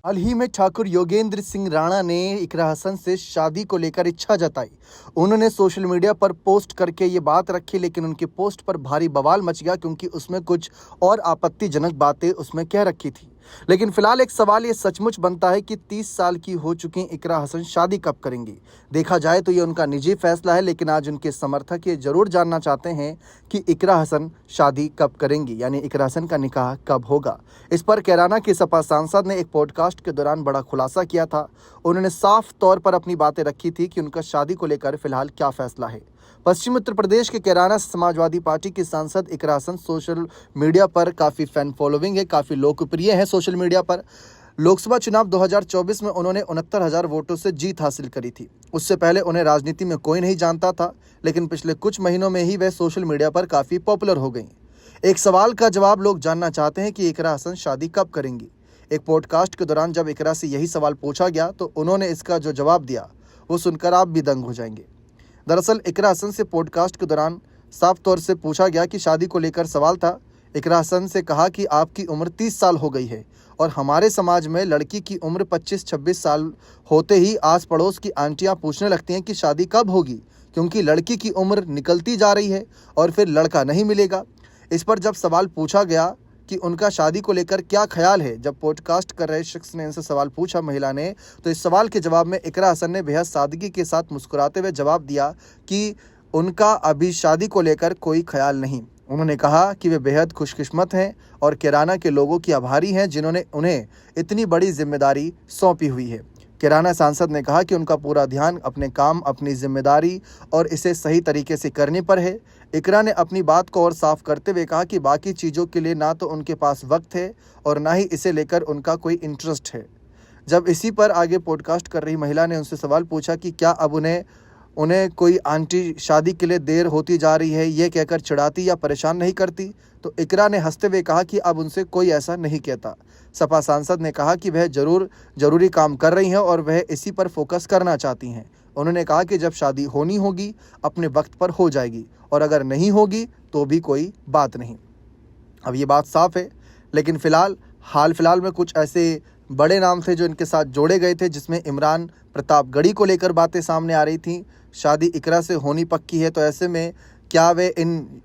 हाल ही में ठाकुर योगेंद्र सिंह राणा ने इकरा हसन से शादी को लेकर इच्छा जताई। उन्होंने सोशल मीडिया पर पोस्ट करके ये बात रखी, लेकिन उनकी पोस्ट पर भारी बवाल मच गया क्योंकि उसमें कुछ और आपत्तिजनक बातें उसमें कह रखी थी। लेकिन फिलहाल एक सवाल ये सचमुच बनता है कि 30 साल की हो चुकी इकरा हसन शादी कब करेंगी। देखा जाए तो ये उनका निजी फैसला है, लेकिन आज उनके समर्थक ये जरूर जानना चाहते हैं कि इकरा हसन शादी कब करेंगी, यानी इकरा हसन का निकाह कब होगा। इस पर कैराना के सपा सांसद ने एक पॉडकास्ट के दौरान बड़ा खुलासा किया था। उन्होंने साफ तौर पर अपनी बातें रखी थी कि उनका शादी को लेकर फिलहाल क्या फैसला है। पश्चिम उत्तर प्रदेश के कैराना समाजवादी पार्टी की सांसद इकरा हसन सोशल मीडिया पर काफ़ी फैन फॉलोइंग है, काफ़ी लोकप्रिय है सोशल मीडिया पर। लोकसभा चुनाव 2024 में उन्होंने 69,000 वोटों से जीत हासिल करी थी। उससे पहले उन्हें राजनीति में कोई नहीं जानता था, लेकिन पिछले कुछ महीनों में ही वह सोशल मीडिया पर काफ़ी पॉपुलर हो गई। एक सवाल का जवाब लोग जानना चाहते हैं कि इकरा हसन शादी कब करेंगी। एक पॉडकास्ट के दौरान जब इकरा से यही सवाल पूछा गया तो उन्होंने इसका जो जवाब दिया वो सुनकर आप भी दंग हो जाएंगे। दरअसल इकरा हसन से पॉडकास्ट के दौरान साफ तौर से पूछा गया कि शादी को लेकर सवाल था। इकरा हसन से कहा कि आपकी उम्र 30 साल हो गई है और हमारे समाज में लड़की की उम्र 25-26 साल होते ही आस पड़ोस की आंटियां पूछने लगती हैं कि शादी कब होगी, क्योंकि लड़की की उम्र निकलती जा रही है और फिर लड़का नहीं मिलेगा। इस पर जब सवाल पूछा गया कि उनका शादी को लेकर क्या ख्याल है, जब पॉडकास्ट कर रहे शख्स ने इनसे सवाल पूछा महिला ने, तो इस सवाल के जवाब में इकरा हसन ने बेहद सादगी के साथ मुस्कुराते हुए जवाब दिया कि उनका अभी शादी को लेकर कोई ख्याल नहीं। उन्होंने कहा कि वे बेहद खुशकिस्मत हैं और कैराना के लोगों की आभारी हैं जिन्होंने उन्हें इतनी बड़ी जिम्मेदारी सौंपी हुई है। कैराना सांसद ने कहा कि उनका पूरा ध्यान अपने काम, अपनी जिम्मेदारी और इसे सही तरीके से करने पर है। इकरा ने अपनी बात को और साफ करते हुए कहा कि बाकी चीज़ों के लिए ना तो उनके पास वक्त है और ना ही इसे लेकर उनका कोई इंटरेस्ट है। जब इसी पर आगे पॉडकास्ट कर रही महिला ने उनसे सवाल पूछा कि क्या अब उन्हें कोई आंटी शादी के लिए देर होती जा रही है ये कहकर चिढ़ाती या परेशान नहीं करती, तो इकरा ने हंसते हुए कहा कि अब उनसे कोई ऐसा नहीं कहता। सपा सांसद ने कहा कि वह जरूरी काम कर रही हैं और वह इसी पर फोकस करना चाहती हैं। उन्होंने कहा कि जब शादी होनी होगी अपने वक्त पर हो जाएगी और अगर नहीं होगी तो भी कोई बात नहीं। अब ये बात साफ है, लेकिन हाल फिलहाल में कुछ ऐसे बड़े नाम थे जो इनके साथ जोड़े गए थे, जिसमें इमरान प्रतापगढ़ी को लेकर बातें सामने आ रही थी। शादी इकरा से होनी पक्की है, तो ऐसे में क्या वे इन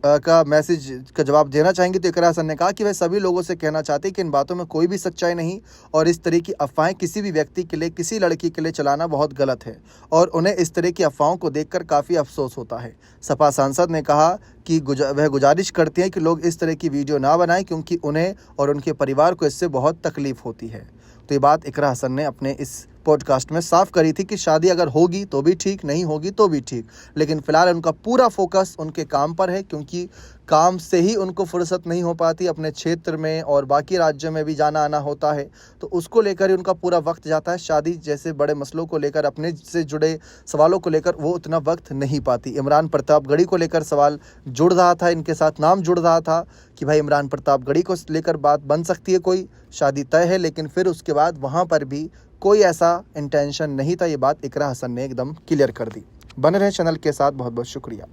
का मैसेज का जवाब देना चाहेंगे। तो इकरा हसन ने कहा कि वह सभी लोगों से कहना चाहते हैं कि इन बातों में कोई भी सच्चाई नहीं और इस तरह की अफवाहें किसी भी व्यक्ति के लिए, किसी लड़की के लिए चलाना बहुत गलत है और उन्हें इस तरह की अफवाहों को देखकर काफ़ी अफसोस होता है। सपा सांसद ने कहा कि वह गुजारिश करती हैं कि लोग इस तरह की वीडियो ना बनाएं क्योंकि उन्हें और उनके परिवार को इससे बहुत तकलीफ होती है। तो ये बात इकरा हसन ने अपने इस पॉडकास्ट में साफ करी थी कि शादी अगर होगी तो भी ठीक, नहीं होगी तो भी ठीक, लेकिन फिलहाल उनका पूरा फोकस उनके काम पर है क्योंकि काम से ही उनको फुर्सत नहीं हो पाती। अपने क्षेत्र में और बाकी राज्यों में भी जाना आना होता है, तो उसको लेकर ही उनका पूरा वक्त जाता है। शादी जैसे बड़े मसलों को लेकर, अपने से जुड़े सवालों को लेकर वो उतना वक्त नहीं पाती। इमरान प्रतापगढ़ी को लेकर सवाल जुड़ रहा था, इनके साथ नाम जुड़ रहा था कि भाई इमरान प्रतापगढ़ी को लेकर बात बन सकती है, कोई शादी तय है, लेकिन फिर उसके बाद वहाँ पर भी कोई ऐसा इंटेंशन नहीं था। ये बात इकरा हसन ने एकदम क्लियर कर दी। बने रहे चैनल के साथ, बहुत बहुत शुक्रिया।